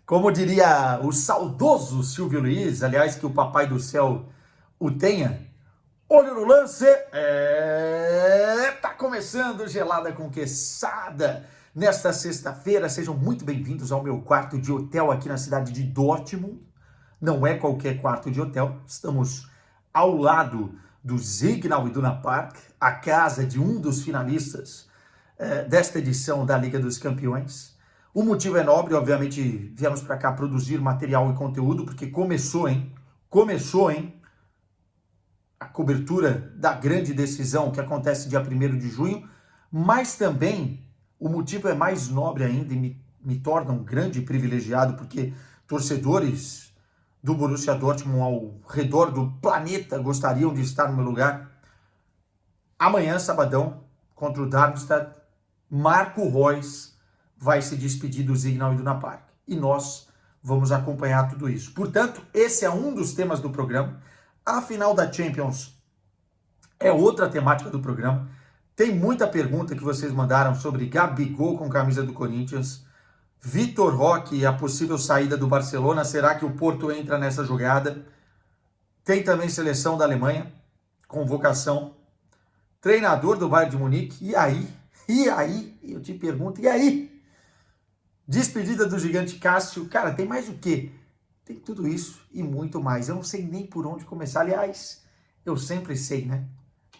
Como diria o saudoso Silvio Luiz, aliás, que o Papai do Céu o tenha, olho no lance, tá começando Gelada com Queçada. Nesta sexta-feira, sejam muito bem-vindos ao meu quarto de hotel aqui na cidade de Dortmund. Não é qualquer quarto de hotel, estamos ao lado do Signal Iduna Park, a casa de um dos finalistas desta edição da Liga dos Campeões. O motivo é nobre, obviamente viemos para cá produzir material e conteúdo, porque começou, hein? A cobertura da grande decisão que acontece dia 1º de junho, mas também o motivo é mais nobre ainda e me torna um grande privilegiado, porque torcedores do Borussia Dortmund ao redor do planeta gostariam de estar no meu lugar. Amanhã, sabadão, contra o Darmstadt, Marco Reus vai se despedir do Signal Iduna Park. E nós vamos acompanhar tudo isso. Portanto, esse é um dos temas do programa. A final da Champions é outra temática do programa. Tem muita pergunta que vocês mandaram sobre Gabigol com camisa do Corinthians, Vitor Roque e a possível saída do Barcelona. Será que o Porto entra nessa jogada? Tem também seleção da Alemanha, convocação, treinador do Bayern de Munique. E aí? Eu te pergunto, e aí? Despedida do gigante Cássio. Cara, tem mais o quê? Tem tudo isso e muito mais. Eu não sei nem por onde começar. Aliás, eu sempre sei, né?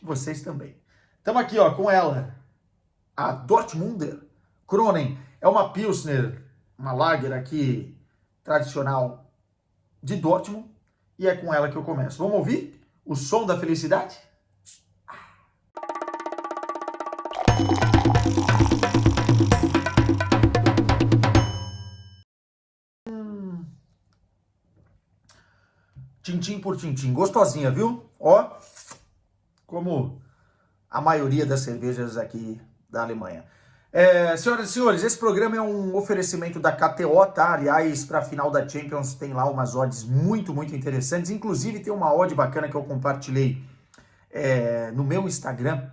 Vocês também. Estamos aqui, ó, com ela. A Dortmunder Kronen. É uma Pilsner, uma Lager aqui, tradicional de Dortmund. E é com ela que eu começo. Vamos ouvir o som da felicidade? Tintim por tintim. Gostosinha, viu? Ó, como a maioria das cervejas aqui da Alemanha. Senhoras e senhores, esse programa é um oferecimento da KTO, tá? Aliás, para a final da Champions tem lá umas odds muito, muito interessantes. Inclusive tem uma odd bacana que eu compartilhei no meu Instagram,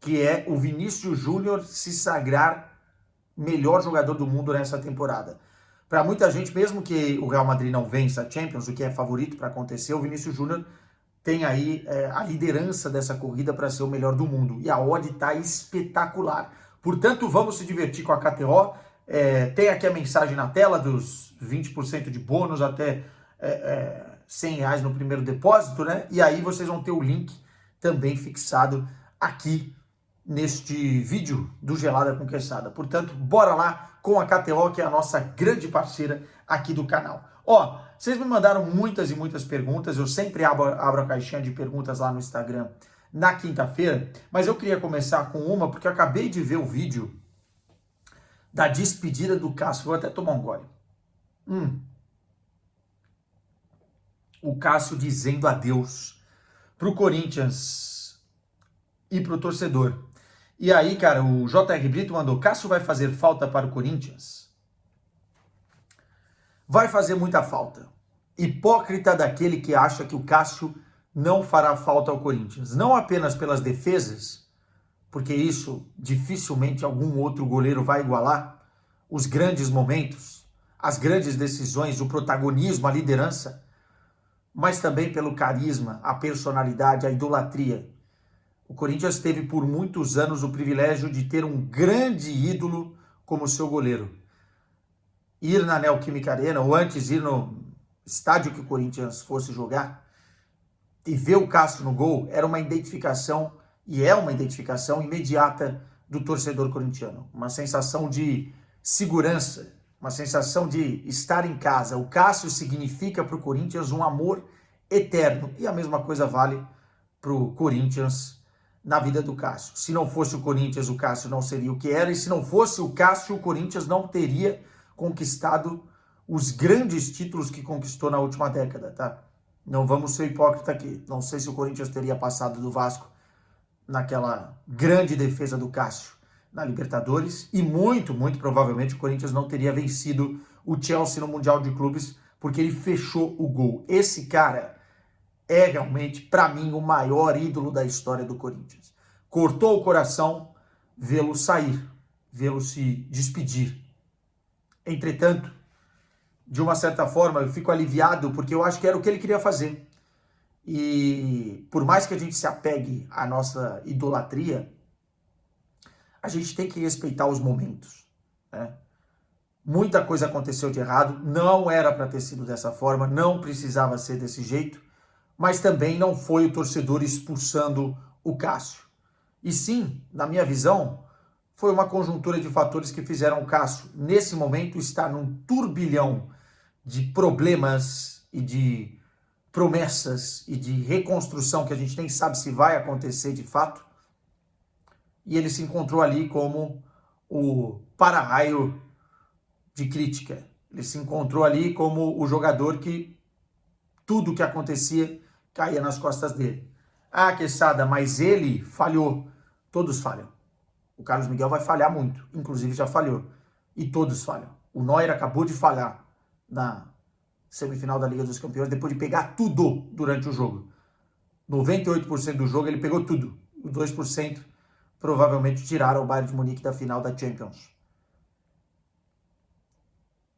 que é o Vinícius Júnior se sagrar melhor jogador do mundo nessa temporada. Para muita gente, mesmo que o Real Madrid não vença a Champions, o que é favorito para acontecer, o Vinícius Júnior tem aí a liderança dessa corrida para ser o melhor do mundo. E a odd está espetacular. Portanto, vamos se divertir com a KTO. Tem aqui a mensagem na tela dos 20% de bônus até R$100 no primeiro depósito, né? E aí vocês vão ter o link também fixado aqui neste vídeo do Gelada com Queçada. Portanto, bora lá com a KTO, que é a nossa grande parceira aqui do canal. Ó, vocês me mandaram muitas e muitas perguntas, eu sempre abro a caixinha de perguntas lá no Instagram na quinta-feira, mas eu queria começar com uma, porque eu acabei de ver o vídeo da despedida do Cássio. Vou até tomar um gole. O Cássio dizendo adeus pro Corinthians e pro torcedor. E aí, cara, o J.R. Brito mandou: Cássio vai fazer falta para o Corinthians? Vai fazer muita falta. Hipócrita daquele que acha que o Cássio não fará falta ao Corinthians. Não apenas pelas defesas, porque isso dificilmente algum outro goleiro vai igualar, os grandes momentos, as grandes decisões, o protagonismo, a liderança, mas também pelo carisma, a personalidade, a idolatria. O Corinthians teve por muitos anos o privilégio de ter um grande ídolo como seu goleiro. Ir na Neoquímica Arena, ou antes ir no estádio que o Corinthians fosse jogar, e ver o Cássio no gol, era uma identificação, e é uma identificação imediata do torcedor corintiano. Uma sensação de segurança, uma sensação de estar em casa. O Cássio significa para o Corinthians um amor eterno. E a mesma coisa vale para o Corinthians na vida do Cássio. Se não fosse o Corinthians, o Cássio não seria o que era, e se não fosse o Cássio, o Corinthians não teria conquistado os grandes títulos que conquistou na última década, tá? Não vamos ser hipócrita aqui. Não sei se o Corinthians teria passado do Vasco naquela grande defesa do Cássio na Libertadores, e muito, muito provavelmente o Corinthians não teria vencido o Chelsea no Mundial de Clubes, porque ele fechou o gol. Esse cara é realmente, para mim, o maior ídolo da história do Corinthians. Cortou o coração vê-lo sair, vê-lo se despedir. Entretanto, de uma certa forma, eu fico aliviado, porque eu acho que era o que ele queria fazer. E por mais que a gente se apegue à nossa idolatria, a gente tem que respeitar os momentos, né? Muita coisa aconteceu de errado, não era para ter sido dessa forma, não precisava ser desse jeito, mas também não foi o torcedor expulsando o Cássio. E sim, na minha visão, foi uma conjuntura de fatores que fizeram o Cássio, nesse momento, estar num turbilhão de problemas e de promessas e de reconstrução que a gente nem sabe se vai acontecer de fato. E ele se encontrou ali como o para-raio de crítica. Ele se encontrou ali como o jogador que tudo que acontecia caía nas costas dele. Ah, Quesada, mas ele falhou. Todos falham. O Carlos Miguel vai falhar muito, inclusive já falhou. E todos falham. O Neuer acabou de falhar na semifinal da Liga dos Campeões, depois de pegar tudo durante o jogo. 98% do jogo ele pegou tudo. Os 2% provavelmente tiraram o Bayern de Munique da final da Champions.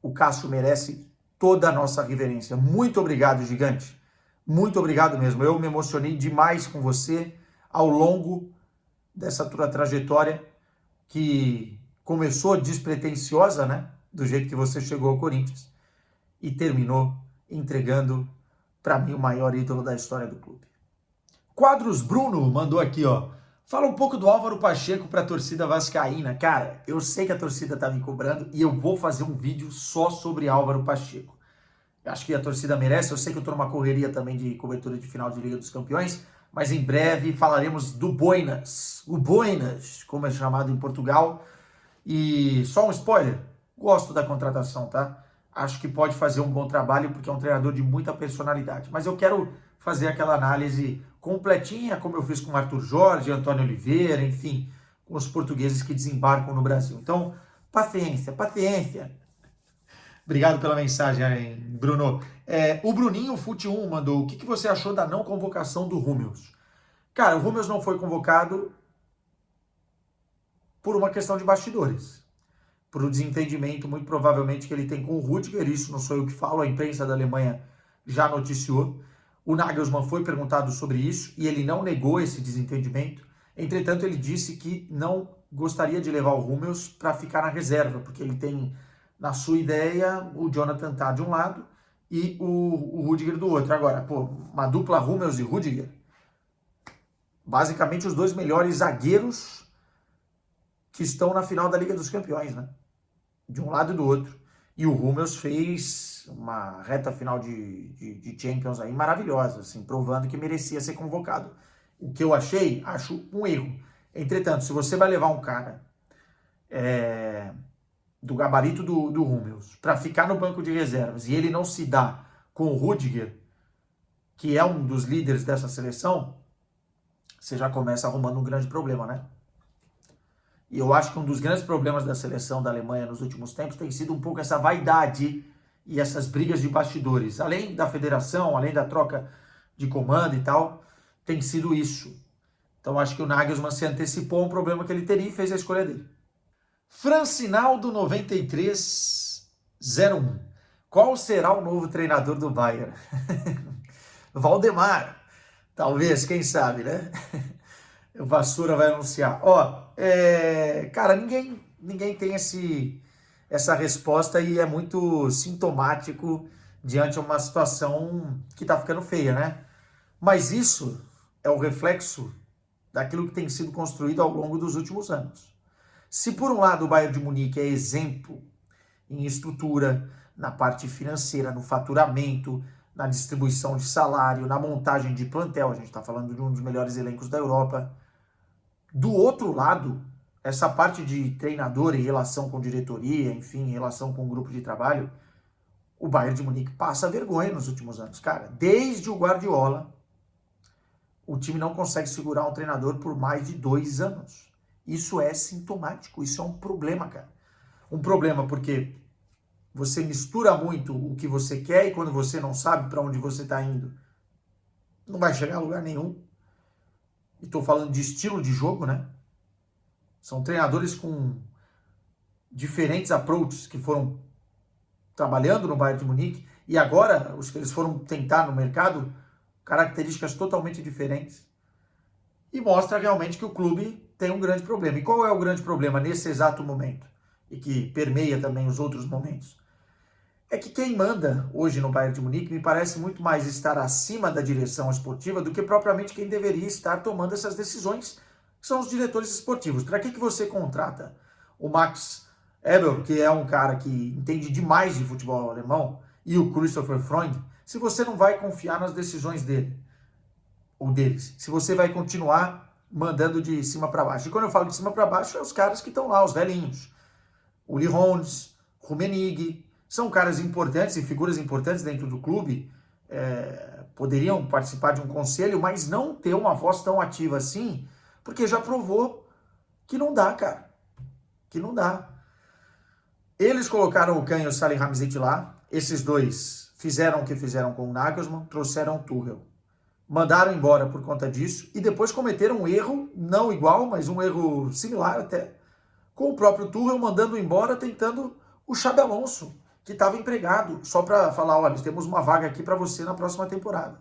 O Cássio merece toda a nossa reverência. Muito obrigado, gigante. Muito obrigado mesmo. Eu me emocionei demais com você ao longo dessa tua trajetória que começou despretensiosa, né? Do jeito que você chegou ao Corinthians e terminou entregando para mim o maior ídolo da história do clube. Quadros Bruno mandou aqui, ó. Fala um pouco do Álvaro Pacheco para a torcida vascaína. Cara, eu sei que a torcida tá me cobrando e eu vou fazer um vídeo só sobre Álvaro Pacheco. Eu acho que a torcida merece. Eu sei que eu tô numa correria também de cobertura de final de Liga dos Campeões, mas em breve falaremos do Boinas. O Boinas, como é chamado em Portugal. E só um spoiler, gosto da contratação, tá? Acho que pode fazer um bom trabalho porque é um treinador de muita personalidade. Mas eu quero fazer aquela análise completinha, como eu fiz com o Arthur Jorge, Antônio Oliveira, enfim, com os portugueses que desembarcam no Brasil. Então, paciência, paciência. Obrigado pela mensagem, Bruno. O Bruninho Fute1 mandou, o que você achou da não convocação do Hummels? Cara, o Hummels não foi convocado por uma questão de bastidores, por um desentendimento muito provavelmente que ele tem com o Rudiger, isso não sou eu que falo, a imprensa da Alemanha já noticiou. O Nagelsmann foi perguntado sobre isso e ele não negou esse desentendimento. Entretanto, ele disse que não gostaria de levar o Hummels para ficar na reserva, porque ele tem, na sua ideia, o Jonathan tá de um lado e o Rudiger do outro. Agora, pô, uma dupla Hummels e Rudiger, basicamente os dois melhores zagueiros que estão na final da Liga dos Campeões, né? De um lado e do outro. E o Hummels fez uma reta final de Champions aí maravilhosa, assim, provando que merecia ser convocado. O que eu acho um erro. Entretanto, se você vai levar um cara do gabarito do Hummels para ficar no banco de reservas e ele não se dá com o Rudiger, que é um dos líderes dessa seleção, você já começa arrumando um grande problema, né? E eu acho que um dos grandes problemas da seleção da Alemanha nos últimos tempos tem sido um pouco essa vaidade e essas brigas de bastidores. Além da federação, além da troca de comando e tal, tem sido isso. Então acho que o Nagelsmann se antecipou a um problema que ele teria e fez a escolha dele. Francinaldo 9301. Qual será o novo treinador do Bayern? Valdemar. Talvez, quem sabe, né? O Vassoura vai anunciar. Cara, ninguém tem essa resposta e é muito sintomático diante de uma situação que tá ficando feia, né? Mas isso é o reflexo daquilo que tem sido construído ao longo dos últimos anos. Se por um lado o Bayern de Munique é exemplo em estrutura, na parte financeira, no faturamento, na distribuição de salário, na montagem de plantel, a gente está falando de um dos melhores elencos da Europa. Do outro lado, essa parte de treinador em relação com diretoria, enfim, em relação com o grupo de trabalho, o Bayern de Munique passa vergonha nos últimos anos. Cara, desde o Guardiola, o time não consegue segurar um treinador por mais de 2 anos. Isso é sintomático, isso é um problema, cara. Um problema porque você mistura muito o que você quer e quando você não sabe para onde você está indo, não vai chegar a lugar nenhum. E estou falando de estilo de jogo, né? São treinadores com diferentes approaches que foram trabalhando no Bayern de Munique, e agora os que eles foram tentar no mercado, características totalmente diferentes. E mostra realmente que o clube tem um grande problema. E qual é o grande problema nesse exato momento? E que permeia também os outros momentos? É que quem manda hoje no Bayern de Munique me parece muito mais estar acima da direção esportiva do que propriamente quem deveria estar tomando essas decisões, que são os diretores esportivos. Para que você contrata o Max Eberl, que é um cara que entende demais de futebol alemão, e o Christopher Freund, se você não vai confiar nas decisões dele, ou deles, se você vai continuar mandando de cima para baixo. E quando eu falo de cima para baixo, é os caras que estão lá, os velhinhos. O Uli Hoeneß, Rummenigge, são caras importantes e figuras importantes dentro do clube, poderiam participar de um conselho, mas não ter uma voz tão ativa assim, porque já provou que não dá, cara. Que não dá. Eles colocaram o Kahn e o Salihamidzic lá, esses dois fizeram o que fizeram com o Nagelsmann, trouxeram o Tuchel. Mandaram embora por conta disso e depois cometeram um erro, não igual, mas um erro similar até, com o próprio Tuchel mandando embora, tentando o Xabi Alonso, que estava empregado, só para falar, olha, temos uma vaga aqui para você na próxima temporada.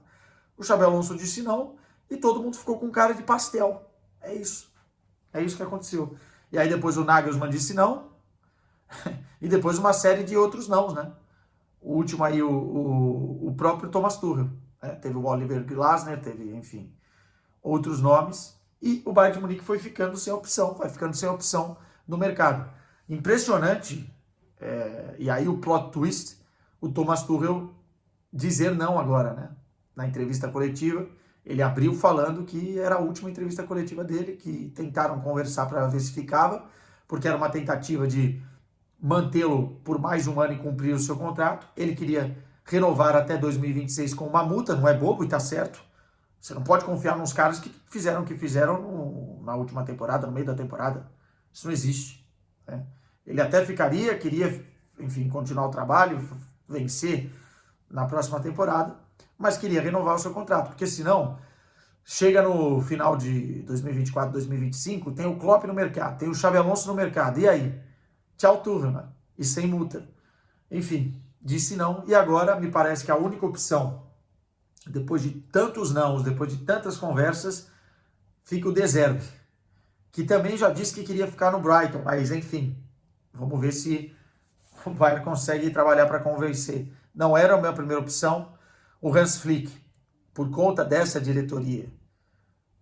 O Xabi Alonso disse não e todo mundo ficou com cara de pastel. É isso. É isso que aconteceu. E aí depois o Nagelsmann disse não e depois uma série de outros nãos, né? O último aí, o próprio Thomas Tuchel. Teve o Oliver Glasner, teve, enfim, outros nomes. E o Bayern de Munique foi ficando sem opção, vai ficando sem opção no mercado. Impressionante, e aí o plot twist, o Thomas Tuchel dizer não agora, né? Na entrevista coletiva, ele abriu falando que era a última entrevista coletiva dele, que tentaram conversar para ver se ficava, porque era uma tentativa de mantê-lo por mais um ano e cumprir o seu contrato. Ele queria renovar até 2026 com uma multa, não é bobo e tá certo. Você não pode confiar nos caras que fizeram o que fizeram na última temporada, no meio da temporada. Isso não existe. Né? Ele até queria, enfim, continuar o trabalho, vencer na próxima temporada, mas queria renovar o seu contrato, porque senão, chega no final de 2024, 2025, tem o Klopp no mercado, tem o Xabi Alonso no mercado, e aí? Tchau, turma, e sem multa. Enfim, disse não, e agora me parece que a única opção, depois de tantos nãos, depois de tantas conversas, fica o De Zerbi, que também já disse que queria ficar no Brighton, mas enfim, vamos ver se o Bayern consegue trabalhar para convencer. Não era a minha primeira opção. O Hans Flick, por conta dessa diretoria,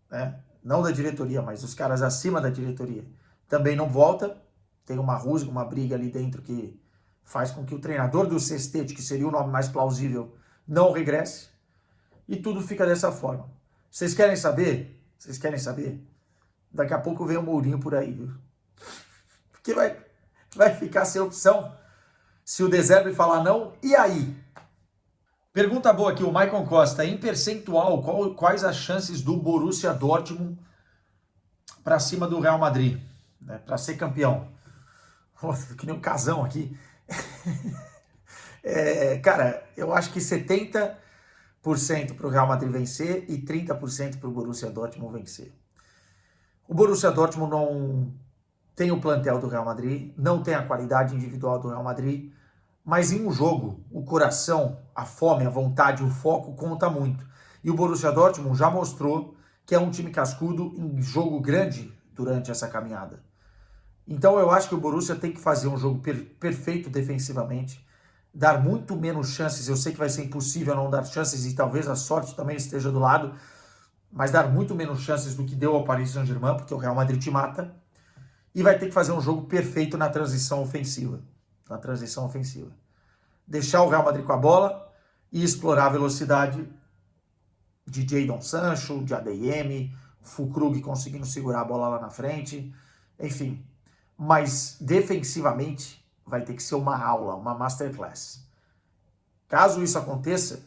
né? Não da diretoria, mas os caras acima da diretoria, também não volta. Tem uma rusga, uma briga ali dentro que faz com que o treinador do Sestete, que seria o nome mais plausível, não regresse. E tudo fica dessa forma. Vocês querem saber? Vocês querem saber? Daqui a pouco vem o Mourinho por aí, viu? Porque vai ficar sem opção. Se o De Zerbi falar não, e aí? Pergunta boa aqui, o Maicon Costa. Em percentual, quais as chances do Borussia Dortmund para cima do Real Madrid, né, para ser campeão? Nossa, que nem um casão aqui. Cara, eu acho que 70% para o Real Madrid vencer e 30% para o Borussia Dortmund vencer. O Borussia Dortmund não tem o plantel do Real Madrid, não tem a qualidade individual do Real Madrid, mas em um jogo, o coração, a fome, a vontade, o foco conta muito. E o Borussia Dortmund já mostrou que é um time cascudo em jogo grande durante essa caminhada. Então eu acho que o Borussia tem que fazer um jogo perfeito defensivamente, dar muito menos chances. Eu sei que vai ser impossível não dar chances e talvez a sorte também esteja do lado, mas dar muito menos chances do que deu ao Paris Saint-Germain, porque o Real Madrid te mata, e vai ter que fazer um jogo perfeito na transição ofensiva. Deixar o Real Madrid com a bola e explorar a velocidade de Jadon Sancho, de ADM, Füllkrug conseguindo segurar a bola lá na frente, enfim. Mas defensivamente vai ter que ser uma aula, uma masterclass. Caso isso aconteça,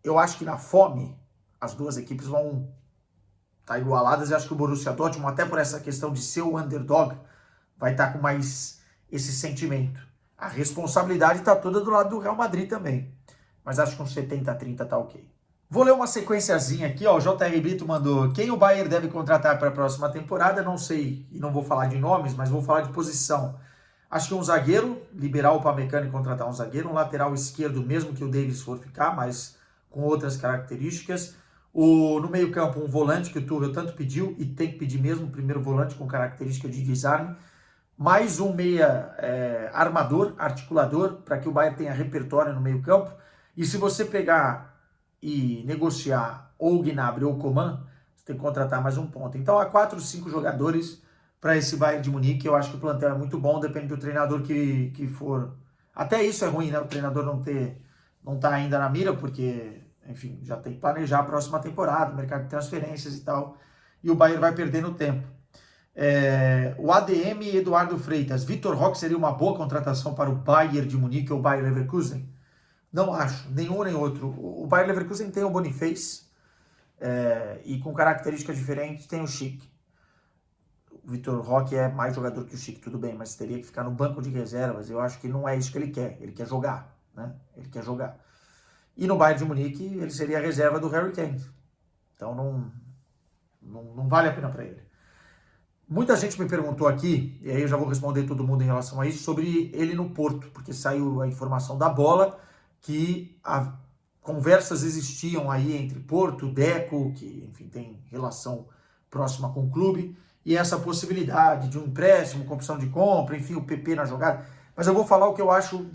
eu acho que na fome as duas equipes vão estar igualadas, e acho que o Borussia Dortmund, até por essa questão de ser o underdog, vai estar com mais esse sentimento. A responsabilidade está toda do lado do Real Madrid também, mas acho que com 70-30 tá ok. Vou ler uma sequenciazinha aqui, ó. O J.R. Brito mandou: quem o Bayern deve contratar para a próxima temporada? Não sei, e não vou falar de nomes, mas vou falar de posição. Acho que um zagueiro, liberar o Upamecano e contratar um zagueiro, um lateral esquerdo, mesmo que o Davis for ficar, mas com outras características. No meio-campo, um volante que o Tuchel tanto pediu, e tem que pedir mesmo, o primeiro volante com característica de desarme. Mais um meia armador, articulador, para que o Bayern tenha repertório no meio-campo. E se você pegar e negociar ou o Gnabry ou o Coman, você tem que contratar mais um ponto. Então há 4, 5 jogadores para esse Bayern de Munique. Eu acho que o plantel é muito bom, depende do treinador que for. Até isso é ruim, né? O treinador não tá ainda na mira, porque, enfim, já tem que planejar a próxima temporada, mercado de transferências e tal. E o Bayern vai perdendo tempo. O ADM Eduardo Freitas, Vitor Roque seria uma boa contratação para o Bayern de Munique ou Bayern Leverkusen? Não acho, nenhum nem outro. O Bayern Leverkusen tem o Boniface, e com características diferentes tem o Schick. O Vitor Roque é mais jogador que o Schick, tudo bem, mas teria que ficar no banco de reservas. Eu acho que não é isso que ele quer jogar, né? Ele quer jogar. E no Bayern de Munique ele seria a reserva do Harry Kane. Então não vale a pena para ele. Muita gente me perguntou aqui, e aí eu já vou responder todo mundo em relação a isso, sobre ele no Porto, porque saiu a informação da Bola que conversas existiam aí entre Porto, Deco, que enfim tem relação próxima com o clube, e essa possibilidade de um empréstimo com opção de compra, enfim, o PP na jogada. Mas eu vou falar o que eu acho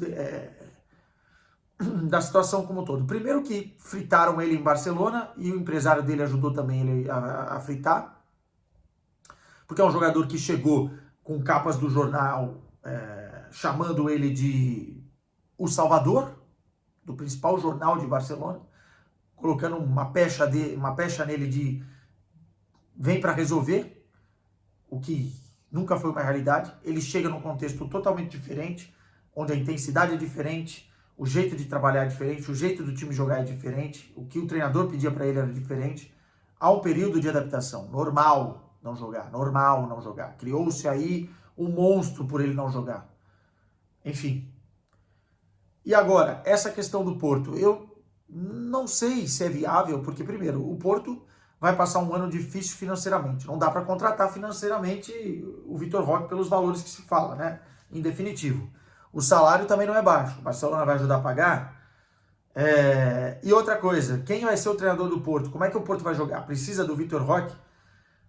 da situação como um todo. Primeiro que fritaram ele em Barcelona, e o empresário dele ajudou também ele a fritar, porque é um jogador que chegou com capas do jornal chamando ele de o Salvador, do principal jornal de Barcelona, colocando uma pecha nele de vem para resolver, o que nunca foi uma realidade. Ele chega num contexto totalmente diferente, onde a intensidade é diferente, o jeito de trabalhar é diferente, o jeito do time jogar é diferente, o que o treinador pedia para ele era diferente. Há um período de adaptação, normal não jogar. Criou-se aí um monstro por ele não jogar. Enfim. E agora, essa questão do Porto, eu não sei se é viável, porque primeiro, o Porto vai passar um ano difícil financeiramente. Não dá para contratar financeiramente o Vitor Roque pelos valores que se fala, né? Em definitivo. O salário também não é baixo. O Barcelona vai ajudar a pagar. E outra coisa, quem vai ser o treinador do Porto? Como é que o Porto vai jogar? Precisa do Vitor Roque?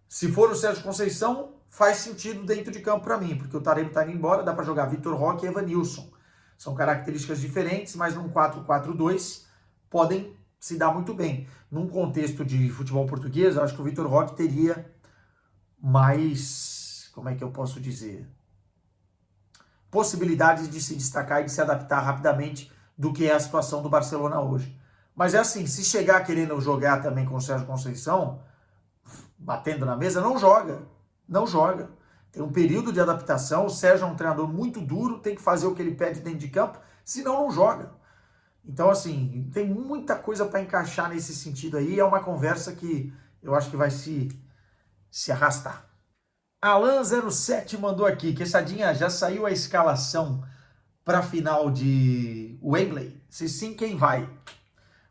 Se for o Sérgio Conceição, faz sentido dentro de campo para mim, porque o Taremi está indo embora, dá para jogar Vitor Roque e Evanilson. São características diferentes, mas num 4-4-2 podem se dar muito bem. Num contexto de futebol português, eu acho que o Vitor Roque teria mais, como é que eu posso dizer, possibilidades de se destacar e de se adaptar rapidamente do que é a situação do Barcelona hoje. Mas é assim, se chegar querendo jogar também com o Sérgio Conceição, batendo na mesa, não joga. Tem um período de adaptação, o Sérgio é um treinador muito duro, tem que fazer o que ele pede dentro de campo, senão não joga. Então, assim, tem muita coisa para encaixar nesse sentido aí, é uma conversa que eu acho que vai se arrastar. Alan07 mandou aqui, Quesadinha, já saiu a escalação para a final de Wembley? Se sim, quem vai?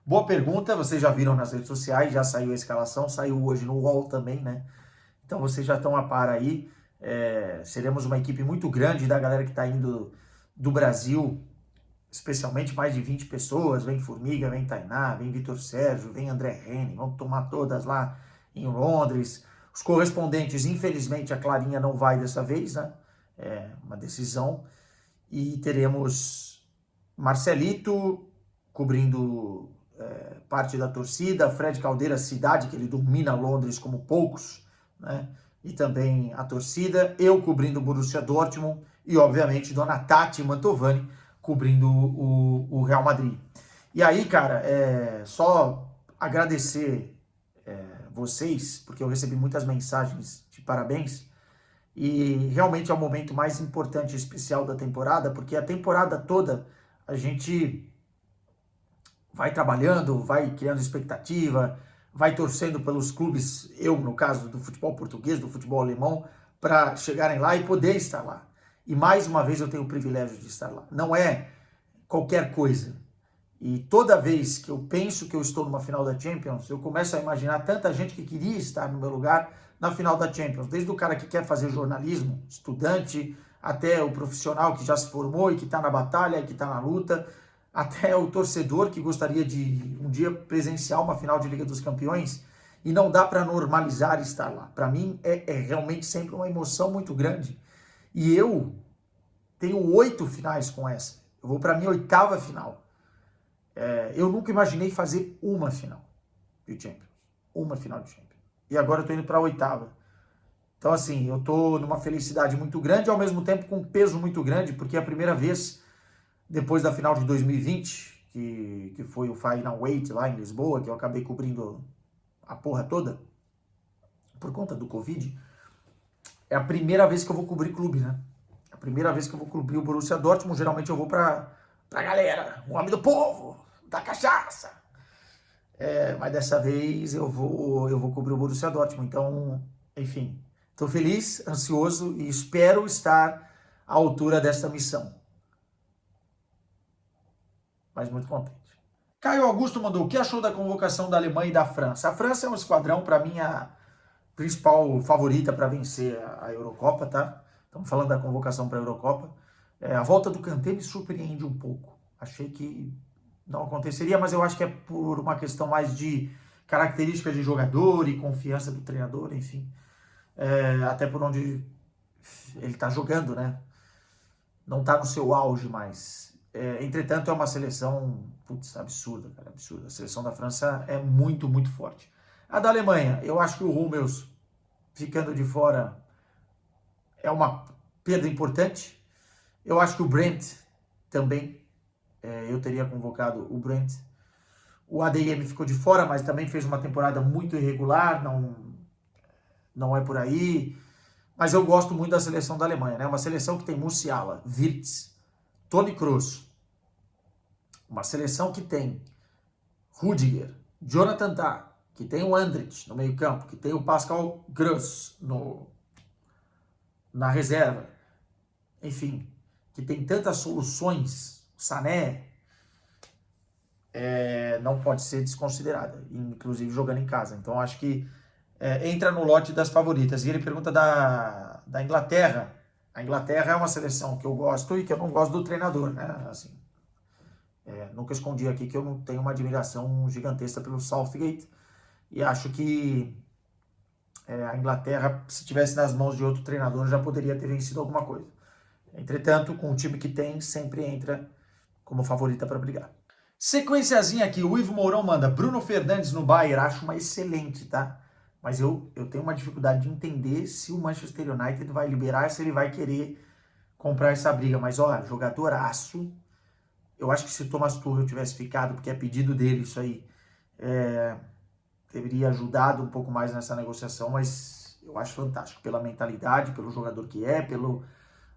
Boa pergunta, vocês já viram nas redes sociais, já saiu a escalação, saiu hoje no UOL também, né? Então vocês já estão a par aí. Seremos uma equipe muito grande da galera que está indo do Brasil, especialmente mais de 20 pessoas. Vem Formiga, vem Tainá, vem Vitor Sérgio, vem André Rene, vamos tomar todas lá em Londres. Os correspondentes, infelizmente, a Clarinha não vai dessa vez, né? É uma decisão. E teremos Marcelito cobrindo parte da torcida, Fred Caldeira, cidade, que ele domina Londres como poucos, né? E também a torcida, eu cobrindo o Borussia Dortmund e, obviamente, Dona Tati Mantovani cobrindo o Real Madrid. E aí, cara, só agradecer vocês, porque eu recebi muitas mensagens de parabéns, e realmente é o momento mais importante e especial da temporada, porque a temporada toda a gente vai trabalhando, vai criando expectativa, vai torcendo pelos clubes, eu no caso do futebol português, do futebol alemão, para chegarem lá e poder estar lá. E mais uma vez eu tenho o privilégio de estar lá. Não é qualquer coisa. E toda vez que eu penso que eu estou numa final da Champions, eu começo a imaginar tanta gente que queria estar no meu lugar na final da Champions. Desde o cara que quer fazer jornalismo, estudante, até o profissional que já se formou e que está na batalha, que está na luta, até o torcedor que gostaria de um dia presenciar uma final de Liga dos Campeões, e não dá para normalizar estar lá. Para mim é realmente sempre uma emoção muito grande. E eu tenho 8 finais com essa. Eu vou para a minha 8ª final. Eu nunca imaginei fazer uma final de Champions. Uma final de Champions. E agora eu tô indo para a 8ª. Então, assim, eu tô numa felicidade muito grande, ao mesmo tempo com um peso muito grande, porque é a primeira vez, depois da final de 2020, que foi o Final Eight lá em Lisboa, que eu acabei cobrindo a porra toda, por conta do Covid, é a primeira vez que eu vou cobrir clube, né? É a primeira vez que eu vou cobrir o Borussia Dortmund. Geralmente eu vou pra galera, o homem do povo, da cachaça. Mas dessa vez eu vou cobrir o Borussia Dortmund. Então, enfim, estou feliz, ansioso e espero estar à altura desta missão. Mas muito contente. Caio Augusto mandou: o que achou da convocação da Alemanha e da França? A França é um esquadrão, para mim, a principal favorita para vencer a Eurocopa, tá? Estamos falando da convocação para a Eurocopa. A volta do Kanté me surpreende um pouco. Achei que não aconteceria, mas eu acho que é por uma questão mais de característica de jogador e confiança do treinador, enfim. Até por onde ele está jogando, né? Não está no seu auge mais. Entretanto, é uma seleção, absurda, cara, absurda. A seleção da França é muito, muito forte. A da Alemanha, eu acho que o Hummels ficando de fora é uma perda importante. Eu acho que o Brandt também, eu teria convocado o Brandt. O ADM ficou de fora, mas também fez uma temporada muito irregular, não é por aí. Mas eu gosto muito da seleção da Alemanha, né? Uma seleção que tem Musiala, Wirtz, Toni Kroos. Uma seleção que tem Rudiger, Jonathan Tah, que tem o Andrich no meio campo, que tem o Pascal Gross na reserva. Enfim, que tem tantas soluções, Sané, não pode ser desconsiderada, inclusive jogando em casa. Então acho que entra no lote das favoritas. E ele pergunta da Inglaterra. A Inglaterra é uma seleção que eu gosto e que eu não gosto do treinador, né? Assim, nunca escondi aqui que eu não tenho uma admiração gigantesca pelo Southgate. E acho que a Inglaterra, se tivesse nas mãos de outro treinador, já poderia ter vencido alguma coisa. Entretanto, com o time que tem, sempre entra como favorita para brigar. Sequenciazinha aqui, o Ivo Mourão manda: Bruno Fernandes no Bayern, acho uma excelente, tá? Mas eu tenho uma dificuldade de entender se o Manchester United vai liberar, se ele vai querer comprar essa briga. Mas, ó, jogadoraço. Eu acho que se o Thomas Tuchel tivesse ficado, porque é pedido dele isso aí, teria ajudado um pouco mais nessa negociação, mas eu acho fantástico. Pela mentalidade, pelo jogador que pelo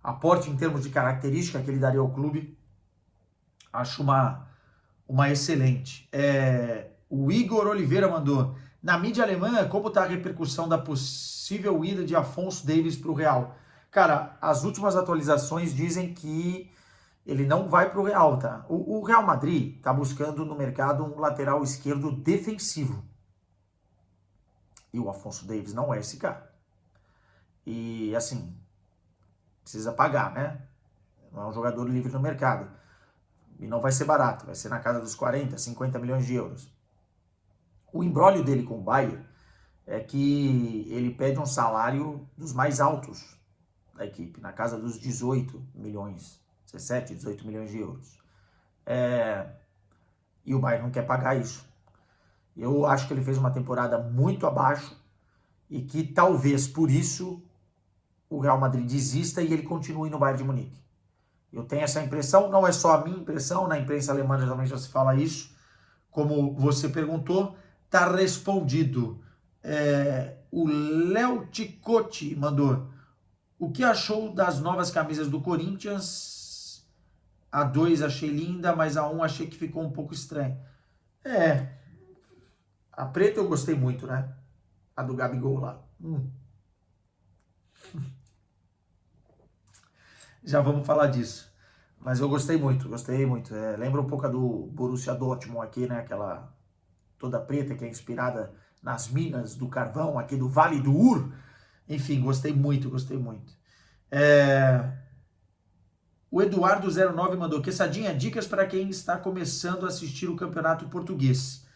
aporte em termos de característica que ele daria ao clube, acho uma excelente. O Igor Oliveira mandou: na mídia alemã, como está a repercussão da possível ida de Afonso Davies para o Real? Cara, as últimas atualizações dizem que ele não vai para o Real, tá? O Real Madrid está buscando no mercado um lateral esquerdo defensivo. E o Afonso Davies não é esse cara. E, assim, precisa pagar, né? Não é um jogador livre no mercado. E não vai ser barato, vai ser na casa dos 40, 50 milhões de euros. O imbróglio dele com o Bayern é que ele pede um salário dos mais altos da equipe, na casa dos 18 milhões, 17, 18 milhões de euros. E o Bayern não quer pagar isso. Eu acho que ele fez uma temporada muito abaixo e que talvez por isso o Real Madrid desista e ele continue no Bayern de Munique. Eu tenho essa impressão, não é só a minha impressão, na imprensa alemã também já se fala isso. Como você perguntou, tá respondido. O Léo Ticotti mandou: o que achou das novas camisas do Corinthians? A 2 achei linda, mas a 1 achei que ficou um pouco estranha. A preta eu gostei muito, né? A do Gabigol lá. Já vamos falar disso. Mas eu gostei muito, gostei muito. Lembra um pouco a do Borussia Dortmund aqui, né? Aquela toda preta que é inspirada nas minas do carvão aqui do Vale do Ur. Enfim, gostei muito, gostei muito. O Eduardo09 mandou: Quessadinha, dicas para quem está começando a assistir o Campeonato Português.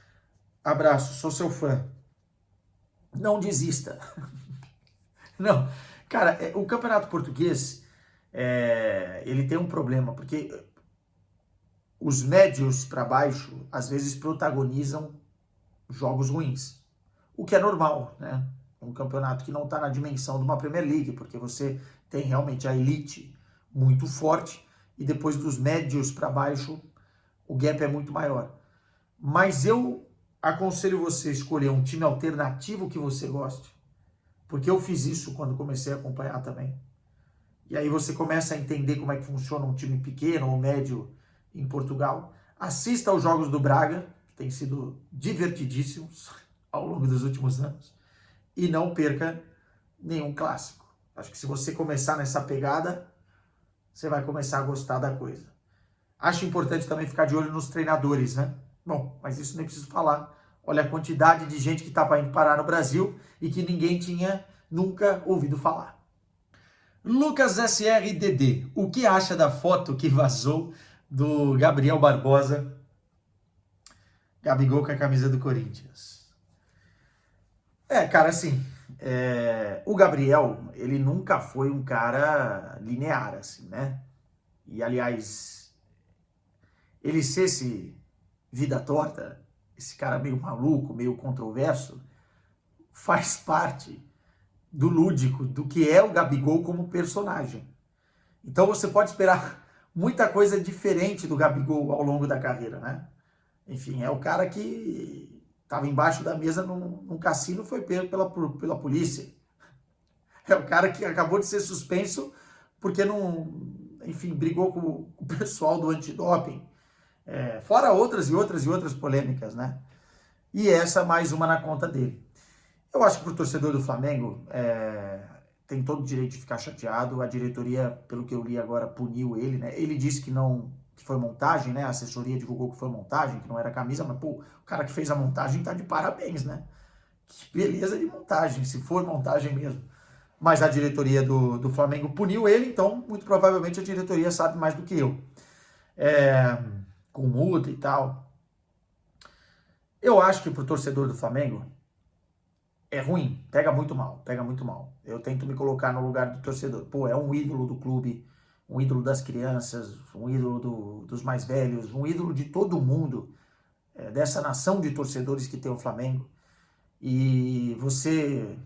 Abraço, sou seu fã. Não desista. Não, cara, o Campeonato Português, ele tem um problema, porque os médios para baixo, às vezes, protagonizam jogos ruins. O que é normal, né? Um campeonato que não está na dimensão de uma Premier League, porque você tem realmente a elite muito forte, e depois dos médios para baixo, o gap é muito maior. Mas eu aconselho você a escolher um time alternativo que você goste, porque eu fiz isso quando comecei a acompanhar também. E aí você começa a entender como é que funciona um time pequeno ou médio em Portugal. Assista aos jogos do Braga, que têm sido divertidíssimos ao longo dos últimos anos, e não perca nenhum clássico. Acho que se você começar nessa pegada, você vai começar a gostar da coisa. Acho importante também ficar de olho nos treinadores, né? Bom, mas isso nem preciso falar. Olha a quantidade de gente que está indo parar no Brasil e que ninguém tinha nunca ouvido falar. Lucas SRDD, o que acha da foto que vazou do Gabriel Barbosa, Gabigol com a camisa do Corinthians? Cara, assim, o Gabriel, ele nunca foi um cara linear, assim, né? E, aliás, ele ser esse vida torta, esse cara meio maluco, meio controverso, faz parte do lúdico, do que é o Gabigol como personagem. Então você pode esperar muita coisa diferente do Gabigol ao longo da carreira, né? Enfim, é o cara que estava embaixo da mesa num cassino, foi pego pela polícia. É o cara que acabou de ser suspenso porque enfim, brigou com o pessoal do antidoping. Fora outras polêmicas, né? E essa mais uma na conta dele. Eu acho que para o torcedor do Flamengo tem todo o direito de ficar chateado. A diretoria, pelo que eu li agora, puniu ele, né? Ele disse que foi montagem, né? A assessoria divulgou que foi montagem, que não era camisa, mas pô, o cara que fez a montagem tá de parabéns, né? Que beleza de montagem, se for montagem mesmo. Mas a diretoria do Flamengo puniu ele, então muito provavelmente a diretoria sabe mais do que eu. Com multa e tal. Eu acho que pro torcedor do Flamengo é ruim, pega muito mal. Eu tento me colocar no lugar do torcedor. Pô, é um ídolo do clube, um ídolo das crianças, um ídolo dos mais velhos, um ídolo de todo mundo, dessa nação de torcedores que tem o Flamengo. E você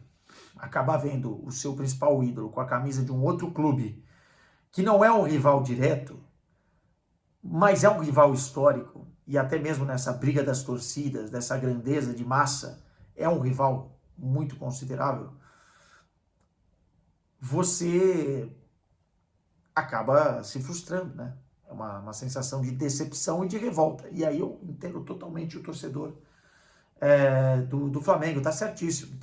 acabar vendo o seu principal ídolo com a camisa de um outro clube, que não é um rival direto, mas é um rival histórico, e até mesmo nessa briga das torcidas, dessa grandeza de massa, é um rival muito considerável, você acaba se frustrando, né? É uma sensação de decepção e de revolta. E aí eu entendo totalmente o torcedor do Flamengo, tá certíssimo.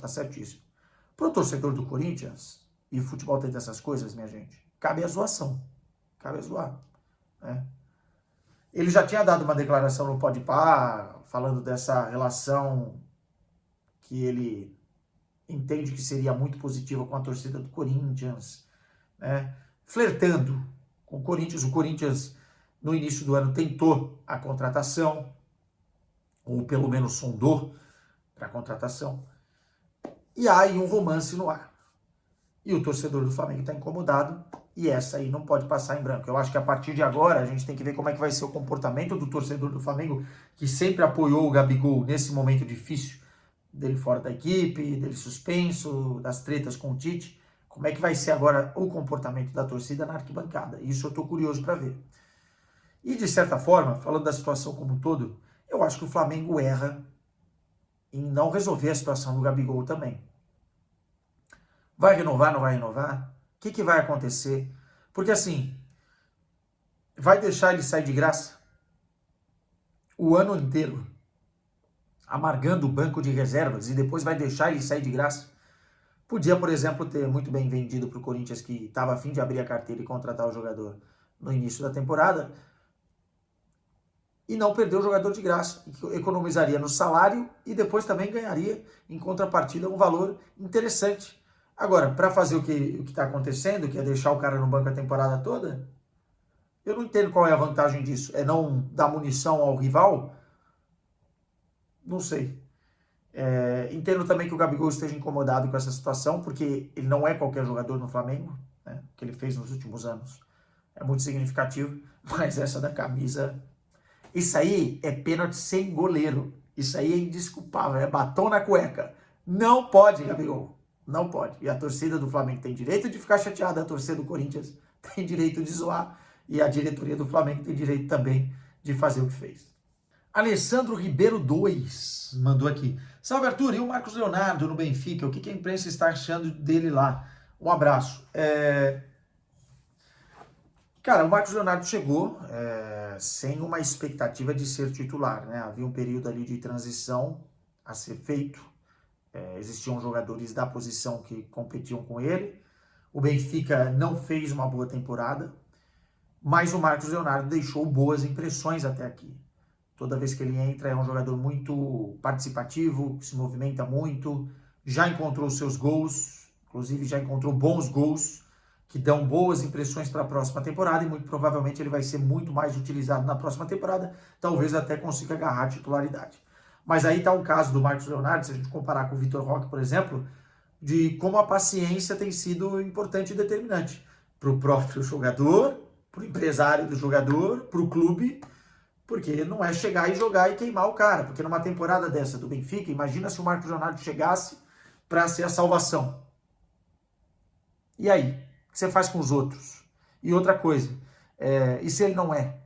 Pro torcedor do Corinthians, e o futebol tem dessas coisas, minha gente, cabe a zoação, cabe a zoar, né? Ele já tinha dado uma declaração no Podpah, falando dessa relação que ele entende que seria muito positiva com a torcida do Corinthians, né? Flertando com o Corinthians. O Corinthians, no início do ano, tentou a contratação, ou pelo menos sondou para a contratação, e há aí um romance no ar. E o torcedor do Flamengo está incomodado, e essa aí não pode passar em branco. Eu acho que a partir de agora a gente tem que ver como é que vai ser o comportamento do torcedor do Flamengo, que sempre apoiou o Gabigol nesse momento difícil, dele fora da equipe, dele suspenso, das tretas com o Tite. Como é que vai ser agora o comportamento da torcida na arquibancada? Isso eu estou curioso para ver. E de certa forma, falando da situação como um todo, eu acho que o Flamengo erra em não resolver a situação do Gabigol também. Vai renovar, não vai renovar? O que vai acontecer? Porque assim, vai deixar ele sair de graça o ano inteiro, amargando o banco de reservas, e depois vai deixar ele sair de graça? Podia, por exemplo, ter muito bem vendido para o Corinthians, que estava a fim de abrir a carteira e contratar o jogador no início da temporada, e não perder o jogador de graça, economizaria no salário e depois também ganharia, em contrapartida, um valor interessante. Agora, para fazer o que está acontecendo, que é deixar o cara no banco a temporada toda, Eu não entendo qual é a vantagem disso. É não dar munição ao rival? Não sei. Entendo também que o Gabigol esteja incomodado com essa situação, porque ele não é qualquer jogador no Flamengo, né? O que ele fez nos últimos anos é muito significativo, mas essa da camisa... Isso aí é pênalti sem goleiro. Isso aí é indesculpável, é batom na cueca. Não pode, Gabigol. Não pode. E a torcida do Flamengo tem direito de ficar chateada, a torcida do Corinthians tem direito de zoar, e a diretoria do Flamengo tem direito também de fazer o que fez. Alessandro Ribeiro 2 mandou aqui. Salve, Arthur, e o Marcos Leonardo no Benfica? O que a imprensa está achando dele lá? Um abraço. Cara, o Marcos Leonardo chegou sem uma expectativa de ser titular, né? Havia um período ali de transição a ser feito. Existiam jogadores da posição que competiam com ele. O Benfica não fez uma boa temporada, mas o Marcos Leonardo deixou boas impressões até aqui. Toda vez que ele entra é um jogador muito participativo, que se movimenta muito, já encontrou seus gols, inclusive já encontrou bons gols, que dão boas impressões para a próxima temporada, e muito provavelmente ele vai ser muito mais utilizado na próxima temporada, talvez até consiga agarrar a titularidade. Mas aí está o caso do Marcos Leonardo, se a gente comparar com o Vitor Roque, por exemplo, de como a paciência tem sido importante e determinante para o próprio jogador, para o empresário do jogador, para o clube, porque não é chegar e jogar e queimar o cara. Porque numa temporada dessa do Benfica, imagina se o Marcos Leonardo chegasse para ser a salvação. E aí? O que você faz com os outros? E outra coisa, e se ele não é?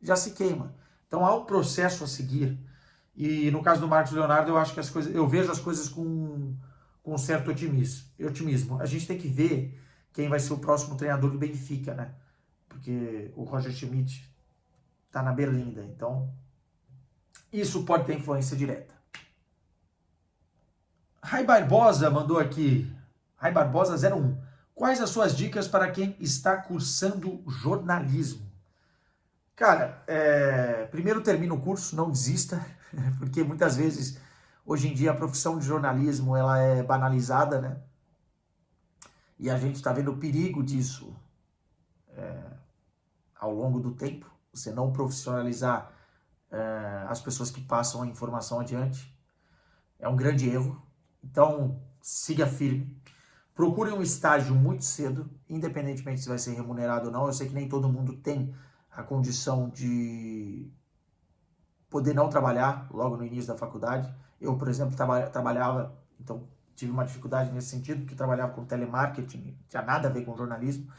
Já se queima. Então há um processo a seguir. E no caso do Marcos Leonardo, eu acho que eu vejo as coisas com um certo otimismo. A gente tem que ver quem vai ser o próximo treinador do Benfica, né? Porque o Roger Schmidt está na berlinda, então isso pode ter influência direta. Rai Barbosa mandou aqui, Rai Barbosa 01, quais as suas dicas para quem está cursando jornalismo? Cara, primeiro termina o curso, não desista, porque muitas vezes, hoje em dia, a profissão de jornalismo ela é banalizada, né? E a gente está vendo o perigo disso ao longo do tempo. Você não profissionalizar as pessoas que passam a informação adiante. É um grande erro. Então, siga firme. Procure um estágio muito cedo, independentemente se vai ser remunerado ou não. Eu sei que nem todo mundo tem a condição de poder não trabalhar logo no início da faculdade. Eu, por exemplo, trabalhava, então tive uma dificuldade nesse sentido, porque trabalhava com telemarketing, não tinha nada a ver com jornalismo.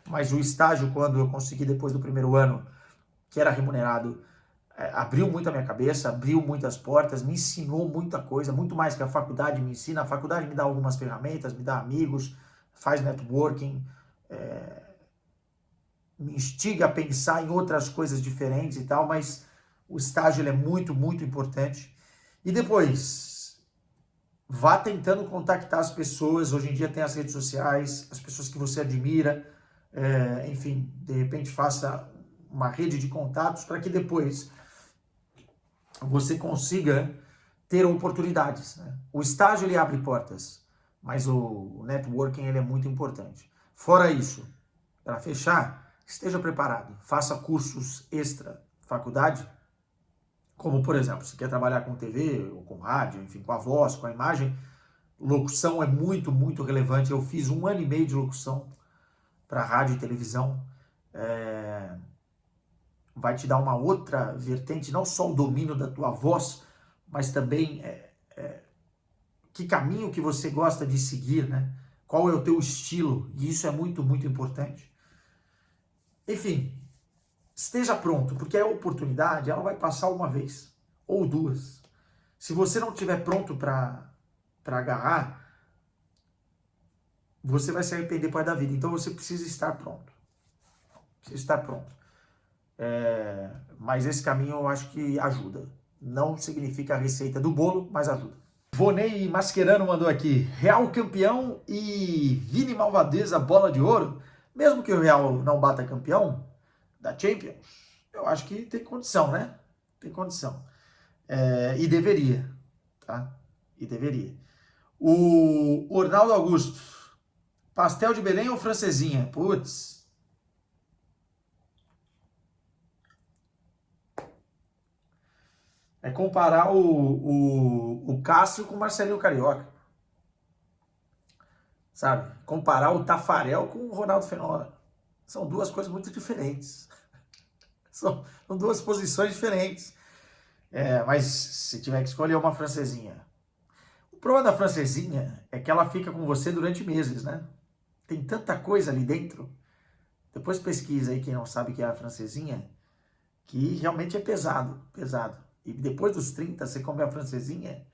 Mas o estágio, quando eu consegui depois do primeiro ano, que era remunerado, abriu muito a minha cabeça, abriu muitas portas, me ensinou muita coisa, muito mais que a faculdade me ensina. A faculdade me dá algumas ferramentas, me dá amigos, faz networking, me instiga a pensar em outras coisas diferentes e tal, mas o estágio ele é muito, muito importante. E depois, vá tentando contactar as pessoas. Hoje em dia tem as redes sociais, as pessoas que você admira, enfim, de repente faça uma rede de contatos para que depois você consiga ter oportunidades, né? O estágio ele abre portas, mas o networking ele é muito importante. Fora isso, para fechar, esteja preparado, faça cursos extra faculdade, como por exemplo, se quer trabalhar com TV ou com rádio, enfim, com a voz, com a imagem, locução é muito, muito relevante. Eu fiz 1 ano e meio de locução para rádio e televisão. Vai te dar uma outra vertente, não só o domínio da tua voz, mas também que caminho que você gosta de seguir, né? Qual é o teu estilo, e isso é muito, muito importante. Enfim, esteja pronto, porque a oportunidade ela vai passar uma vez, ou duas. Se você não estiver pronto para agarrar, você vai se arrepender por da vida. Então você precisa estar pronto. Precisa estar pronto. Mas esse caminho eu acho que ajuda. Não significa a receita do bolo, mas ajuda. Vonei Mascherano mandou aqui, Real campeão e Vini Malvadeza bola de ouro. Mesmo que o Real não bata campeão da Champions, eu acho que tem condição, né? Tem condição. E deveria, tá? E deveria. O Ornaldo Augusto, pastel de Belém ou francesinha? Putz. É comparar o Cássio com o Marcelinho Carioca. Sabe? Comparar o Tafarel com o Ronaldo Fenômeno. São duas coisas muito diferentes. São duas posições diferentes. Mas se tiver que escolher uma francesinha. O problema da francesinha é que ela fica com você durante meses, né? Tem tanta coisa ali dentro. Depois pesquisa aí quem não sabe o que é a francesinha, que realmente é pesado, pesado. E depois dos 30, você come a francesinha,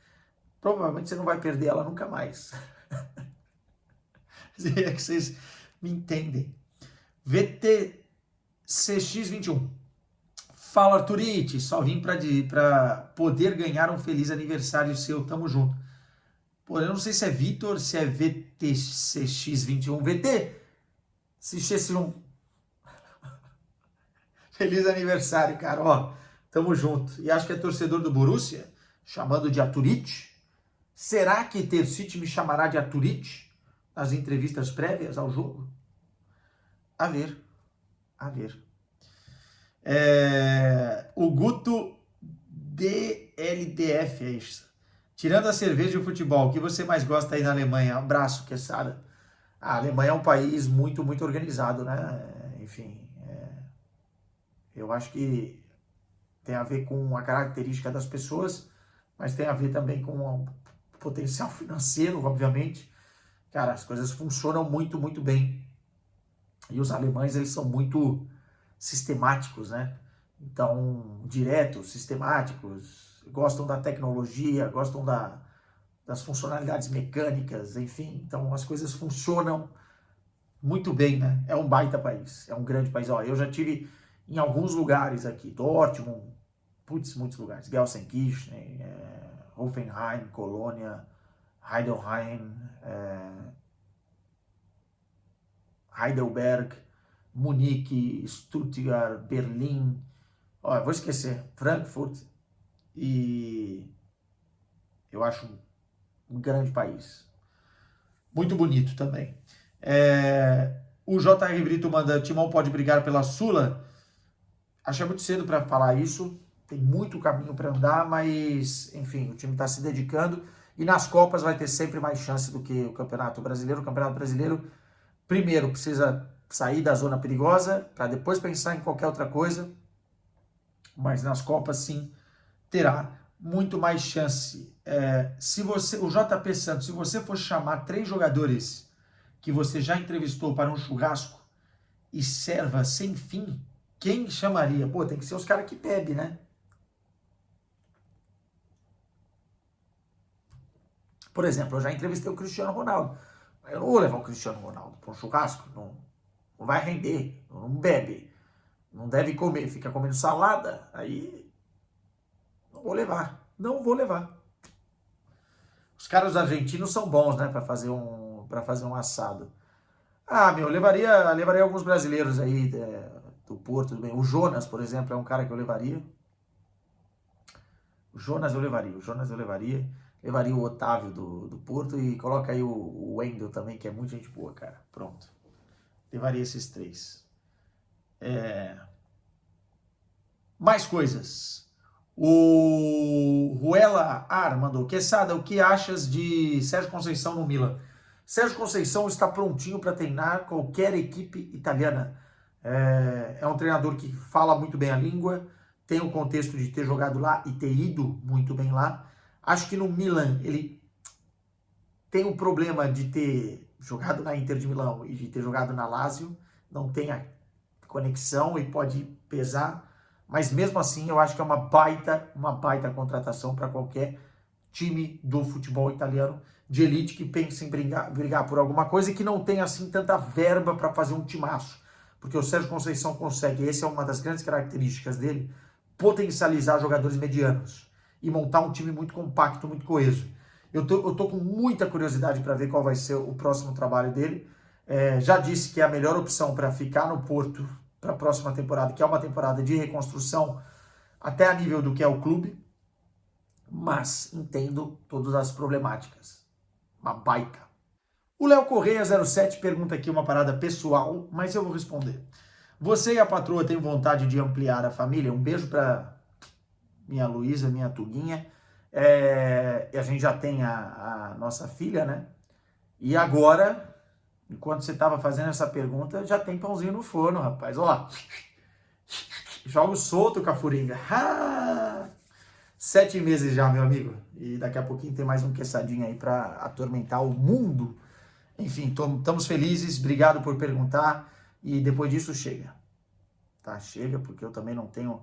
provavelmente você não vai perder ela nunca mais. Se é que vocês me entendem. VTCX21. Fala, Arthurite, só vim para poder ganhar um feliz aniversário seu, tamo junto. Pô, eu não sei se é Vitor, se é VTCX21. VTCX1. Feliz aniversário, cara, ó, tamo junto. E acho que é torcedor do Borussia, chamando de Arthurite. Será que Tercite me chamará de Arthurite nas entrevistas prévias ao jogo? A ver, a ver. O Guto DLDF é isso. Tirando a cerveja e o futebol, o que você mais gosta aí na Alemanha? Um abraço, Quesada. A Alemanha é um país muito, muito organizado, né? Enfim, eu acho que tem a ver com a característica das pessoas, mas tem a ver também com o potencial financeiro, obviamente. Cara, as coisas funcionam muito, muito bem. E os alemães, eles são muito sistemáticos, né? Então, diretos, sistemáticos, gostam da tecnologia, gostam das funcionalidades mecânicas, enfim. Então, as coisas funcionam muito bem, né? É um baita país, é um grande país. Ó, eu já tive em alguns lugares aqui, Dortmund, muitos lugares, Gelsenkirchen, Hoffenheim, Colônia, Heidelheim, Heidelberg, Munique, Stuttgart, Berlim, ó, eu vou esquecer, Frankfurt, e eu acho um grande país. Muito bonito também. O J.R. Brito manda, Timão pode brigar pela Sula? Achei muito cedo para falar isso, tem muito caminho para andar, mas, enfim, o time está se dedicando, e nas Copas vai ter sempre mais chance do que o Campeonato Brasileiro. O Campeonato Brasileiro, primeiro, precisa sair da zona perigosa, para depois pensar em qualquer outra coisa, mas nas Copas, sim, terá muito mais chance. O JP Santos, se você for chamar 3 jogadores que você já entrevistou para um churrasco e serva sem fim, quem chamaria? Pô, tem que ser os caras que bebem, né? Por exemplo, eu já entrevistei o Cristiano Ronaldo. Eu não vou levar o Cristiano Ronaldo para um churrasco, não vai render, não bebe, não deve comer, fica comendo salada, aí não vou levar. Os caras argentinos são bons, né, para fazer um assado. Ah, eu levaria alguns brasileiros aí do Porto, do bem. O Jonas, por exemplo, é um cara que eu levaria. O Jonas eu levaria. Levaria o Otávio do Porto e coloca aí o Wendel também, que é muito gente boa, cara. Pronto. Levaria esses 3. Mais coisas. O Ruela Ar mandou, Quesada, o que achas de Sérgio Conceição no Milan? Sérgio Conceição está prontinho para treinar qualquer equipe italiana. É um treinador que fala muito bem a língua, tem o contexto de ter jogado lá e ter ido muito bem lá. Acho que no Milan ele tem o problema de ter jogado na Inter de Milão e de ter jogado na Lazio, não tem a conexão e pode pesar, mas mesmo assim eu acho que é uma baita contratação para qualquer time do futebol italiano de elite que pense em brigar por alguma coisa e que não tenha assim tanta verba para fazer um timaço, porque o Sérgio Conceição consegue, essa é uma das grandes características dele, potencializar jogadores medianos e montar um time muito compacto, muito coeso. Eu tô com muita curiosidade para ver qual vai ser o próximo trabalho dele. Já disse que é a melhor opção para ficar no Porto para a próxima temporada, que é uma temporada de reconstrução até a nível do que é o clube, mas entendo todas as problemáticas. Uma baita. O Léo Correia 07 pergunta aqui uma parada pessoal, mas eu vou responder. Você e a patroa têm vontade de ampliar a família? Um beijo para minha Luísa, minha Tuguinha. E a gente já tem a nossa filha, né? E agora, enquanto você estava fazendo essa pergunta, já tem pãozinho no forno, rapaz. Olha lá. Jogo solto, Cafuringa. 7 meses já, meu amigo. E daqui a pouquinho tem mais um quesadinho aí para atormentar o mundo. Enfim, estamos felizes. Obrigado por perguntar. E depois disso, chega. Tá? Chega, porque eu também não tenho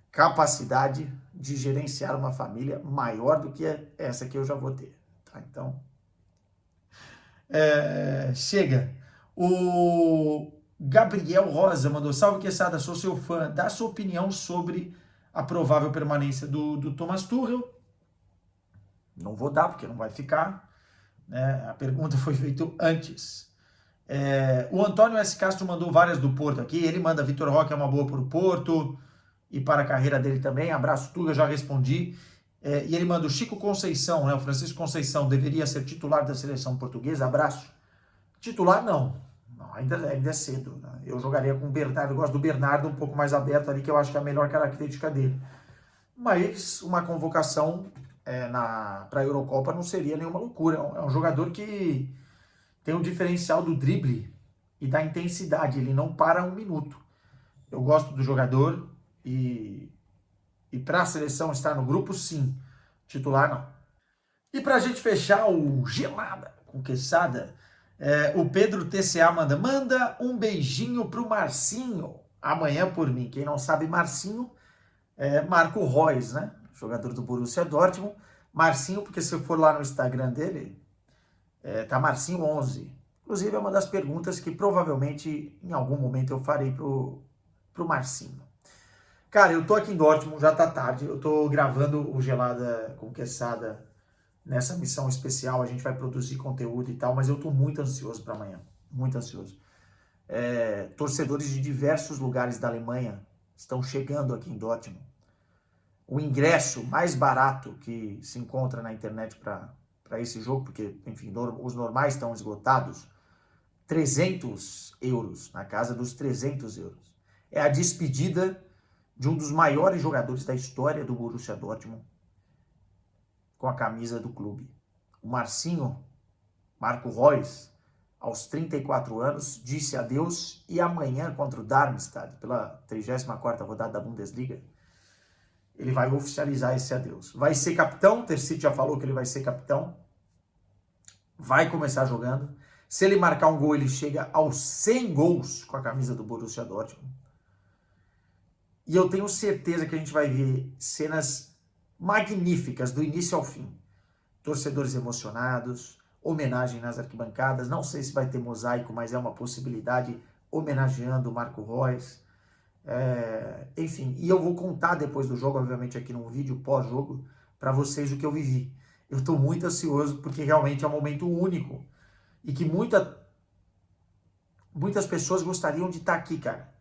capacidade de gerenciar uma família maior do que essa que eu já vou ter. Tá? Então, chega. O Gabriel Rosa mandou: salve, Quesada, sou seu fã. Dá sua opinião sobre a provável permanência do Thomas Tuchel. Não vou dar, porque não vai ficar. Né? A pergunta foi feita antes. O Antônio S. Castro mandou várias do Porto aqui. Ele manda: Vitor Roque é uma boa para o Porto e para a carreira dele também. Abraço, Tuga, já respondi. E ele manda: o Chico Conceição, né? O Francisco Conceição deveria ser titular da seleção portuguesa. Abraço. Titular, não. Ainda é cedo. Né? Eu jogaria com o Bernardo. Eu gosto do Bernardo um pouco mais aberto ali, que eu acho que é a melhor característica dele. Mas uma convocação para a Eurocopa não seria nenhuma loucura. É um jogador que tem o diferencial do drible e da intensidade. Ele não para um minuto. Eu gosto do jogador e para a seleção estar no grupo, sim. Titular, não. E para a gente fechar o Gelada com Quesada, o Pedro TCA manda um beijinho pro Marcinho. Amanhã por mim. Quem não sabe, Marcinho é Marco Reus, né? Jogador do Borussia Dortmund. Marcinho, porque se for lá no Instagram dele, tá Marcinho11. Inclusive é uma das perguntas que provavelmente em algum momento eu farei pro Marcinho. Cara, eu tô aqui em Dortmund, já tá tarde. Eu tô gravando o Gelada com Quesada nessa missão especial. A gente vai produzir conteúdo e tal, mas eu tô muito ansioso para amanhã. Muito ansioso. Torcedores de diversos lugares da Alemanha estão chegando aqui em Dortmund. O ingresso mais barato que se encontra na internet para esse jogo, porque, enfim, os normais estão esgotados, 300 euros, na casa dos 300 euros. É a despedida de um dos maiores jogadores da história do Borussia Dortmund com a camisa do clube. O Marcinho, Marco Reus, aos 34 anos, disse adeus e amanhã contra o Darmstadt, pela 34ª rodada da Bundesliga, ele vai oficializar esse adeus. Vai ser capitão, o Terzic já falou que ele vai ser capitão, vai começar jogando. Se ele marcar um gol, ele chega aos 100 gols com a camisa do Borussia Dortmund. E eu tenho certeza que a gente vai ver cenas magníficas do início ao fim. Torcedores emocionados, homenagem nas arquibancadas. Não sei se vai ter mosaico, mas é uma possibilidade, homenageando o Marco Reus. Enfim, e eu vou contar depois do jogo, obviamente aqui num vídeo pós-jogo, para vocês o que eu vivi. Eu estou muito ansioso porque realmente é um momento único e que muitas pessoas gostariam de estar aqui, cara,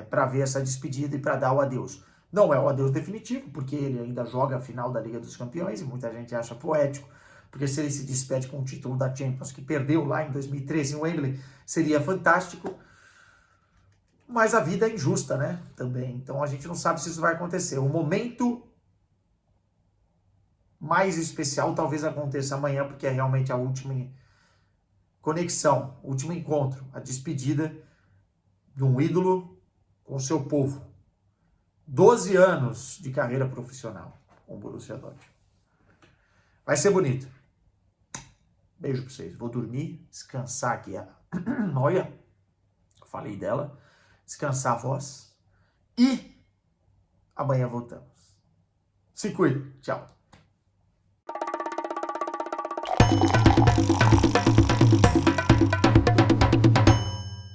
para ver essa despedida e para dar o adeus. Não é o adeus definitivo, porque ele ainda joga a final da Liga dos Campeões e muita gente acha poético, porque se ele se despede com o título da Champions, que perdeu lá em 2013 em Wembley, seria fantástico. Mas a vida é injusta, né? Também. Então a gente não sabe se isso vai acontecer. O momento mais especial talvez aconteça amanhã, porque é realmente a última conexão, o último encontro, a despedida de um ídolo com o seu povo. 12 anos de carreira profissional com o Borussia Dortmund. Vai ser bonito. Beijo pra vocês. Vou dormir, descansar aqui. Olha, falei dela. Descansar a voz. E amanhã voltamos. Se cuida. Tchau.